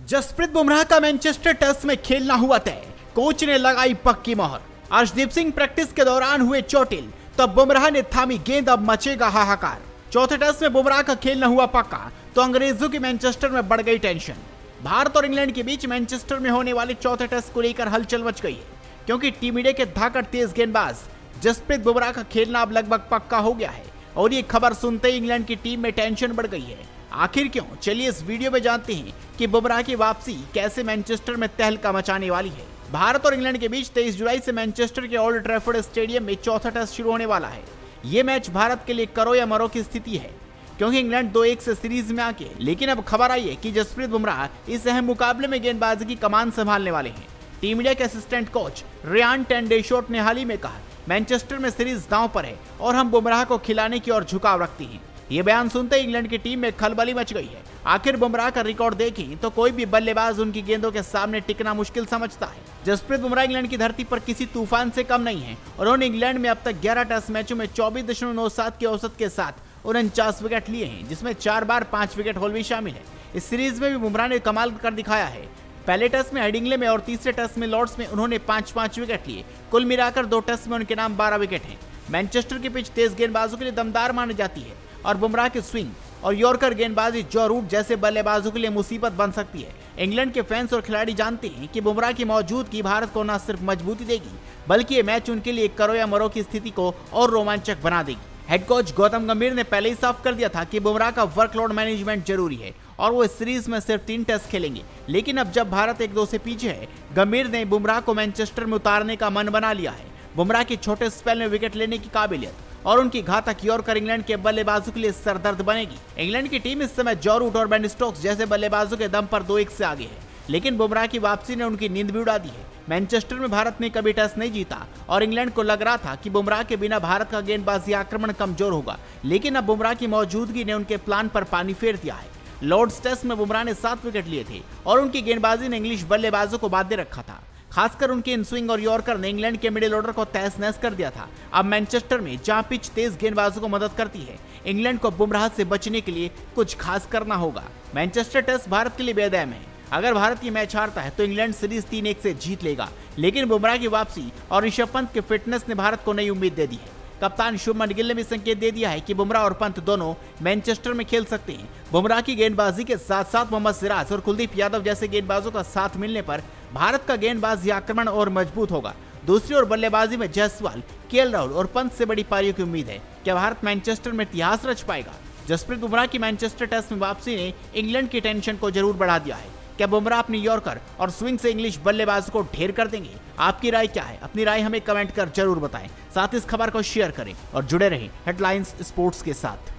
जसप्रीत बुमराह का Manchester test में खेलना हुआ तय, कोच ने लगाई पक्की मोहर। अर्शदीप सिंह प्रैक्टिस के दौरान हुए चोटिल, तब बुमराह ने थामी गेंद, अब मचेगा हाहाकार। चौथे टेस्ट में बुमराह का खेलना हुआ पक्का, तो अंग्रेजों की मैनचेस्टर में बढ़ गई टेंशन। भारत और इंग्लैंड के बीच मैनचेस्टर में होने वाले चौथे टेस्ट को लेकर हलचल मच गई है, क्योंकि टीम इंडिया के धाकड़ तेज गेंदबाज जसप्रीत बुमराह का खेलना अब लगभग पक्का हो गया है। और ये खबर सुनते ही इंग्लैंड की टीम में टेंशन बढ़ गई है। आखिर क्यों, चलिए इस वीडियो में जानते हैं कि बुमराह की वापसी कैसे मैनचेस्टर में तहलका मचाने वाली है। भारत और इंग्लैंड के बीच 23 जुलाई से मैनचेस्टर के ओल्ड ट्रैफर्ड स्टेडियम में चौथा टेस्ट शुरू होने वाला है। ये मैच भारत के लिए करो या मरो की स्थिति है, क्योंकि इंग्लैंड 2-1 से सीरीज में आके, लेकिन अब खबर आई है कि जसप्रीत बुमराह इस अहम मुकाबले में गेंदबाजी की कमान संभालने वाले हैं। टीम इंडिया के असिस्टेंट कोच रियान टेंडेशोट ने हाल ही में कहा, मैनचेस्टर में सीरीज दांव पर है और हम बुमराह को खिलाने की ओर झुकाव रखते हैं। ये बयान सुनते ही इंग्लैंड की टीम में खलबली मच गई है। आखिर बुमराह का रिकॉर्ड देखें तो कोई भी बल्लेबाज उनकी गेंदों के सामने टिकना मुश्किल समझता है। जसप्रीत बुमराह इंग्लैंड की धरती पर किसी तूफान से कम नहीं है। उन्होंने इंग्लैंड में अब तक 11 टेस्ट मैचों में 24.97 के औसत के साथ 49 विकेट लिए हैं, जिसमें 4 बार 5 विकेट होल भी शामिल है। इस सीरीज में भी बुमराह ने कमाल कर दिखाया है। पहले टेस्ट में हेडिंग्ले में और तीसरे टेस्ट में लॉर्ड्स में उन्होंने 5-5 विकेट लिए। कुल मिलाकर 2 टेस्ट में उनके नाम 12 विकेट हैं। मैनचेस्टर की पिच तेज गेंदबाजों के लिए दमदार मानी जाती है और बुमराह की स्विंग और यॉर्कर गेंदबाजी जो रूट जैसे बल्लेबाजों के लिए मुसीबत बन सकती है। इंग्लैंड के फैंस और खिलाड़ी जानते हैं कि बुमराह की मौजूदगी भारत को न सिर्फ मजबूती देगी, बल्कि ये मैच उनके लिए करो या मरो की स्थिति को और रोमांचक बना देगी। हेड कोच गौतम गंभीर ने पहले ही साफ कर दिया था कि बुमराह का वर्कलोड मैनेजमेंट जरूरी है और वो इस सीरीज में सिर्फ 3 टेस्ट खेलेंगे। लेकिन अब जब भारत 1-2 से पीछे है, गंभीर ने बुमराह को मैनचेस्टर में उतारने का मन बना लिया है। बुमराह की छोटे स्पेल में विकेट लेने की काबिलियत और उनकी घातक यॉर्कर इंग्लैंड के बल्लेबाजों के लिए सरदर्द बनेगी। इंग्लैंड की टीम इस समय जॉ रूट और बेन स्टोक्स जैसे बल्लेबाजों के दम पर 2-1 से आगे है, लेकिन बुमराह की वापसी ने उनकी नींद भी उड़ा दी है। मैनचेस्टर में भारत ने कभी टेस्ट नहीं जीता और इंग्लैंड को लग रहा था कि बुमराह के बिना भारत का गेंदबाजी आक्रमण कमजोर होगा, लेकिन अब बुमराह की मौजूदगी ने उनके प्लान पर पानी फेर दिया है। लॉर्ड्स टेस्ट में बुमराह ने 7 विकेट लिए थे और उनकी गेंदबाजी ने इंग्लिश बल्लेबाजों को बाध्य रखा था। खासकर उनके इन स्विंग और यॉर्कर ने इंग्लैंड के मिडिल ऑर्डर को तहस नहस कर दिया था। अब मैनचेस्टर में जहां पिच तेज गेंदबाजों को मदद करती है, इंग्लैंड को बुमराह से बचने के लिए कुछ खास करना होगा। मैनचेस्टर टेस्ट भारत के लिए बेदम है। अगर भारत ये मैच हारता है तो इंग्लैंड सीरीज 3-1 से जीत लेगा, लेकिन बुमराह की वापसी और ऋषभ पंत के फिटनेस ने भारत को नई उम्मीद दे दी है। कप्तान शुभमन गिल ने भी संकेत दे दिया है कि बुमराह और पंत दोनों मैनचेस्टर में खेल सकते हैं। बुमराह की गेंदबाजी के साथ साथ मोहम्मद सिराज और कुलदीप यादव जैसे गेंदबाजों का साथ मिलने पर भारत का गेंदबाजी आक्रमण और मजबूत होगा। दूसरी ओर बल्लेबाजी में जायसवाल, केएल राहुल और पंत से बड़ी पारियों की उम्मीद है। क्या भारत मैनचेस्टर में इतिहास रच पाएगा? जसप्रीत बुमराह की मैनचेस्टर टेस्ट में वापसी ने इंग्लैंड की टेंशन को जरूर बढ़ा दिया है। क्या बुमराह अपनी यॉर्कर और स्विंग से इंग्लिश बल्लेबाजों को ढेर कर देंगे? आपकी राय क्या है? अपनी राय हमें कमेंट कर जरूर बताएं। साथ इस खबर को शेयर करें और जुड़े रहें हेडलाइंस स्पोर्ट्स के साथ।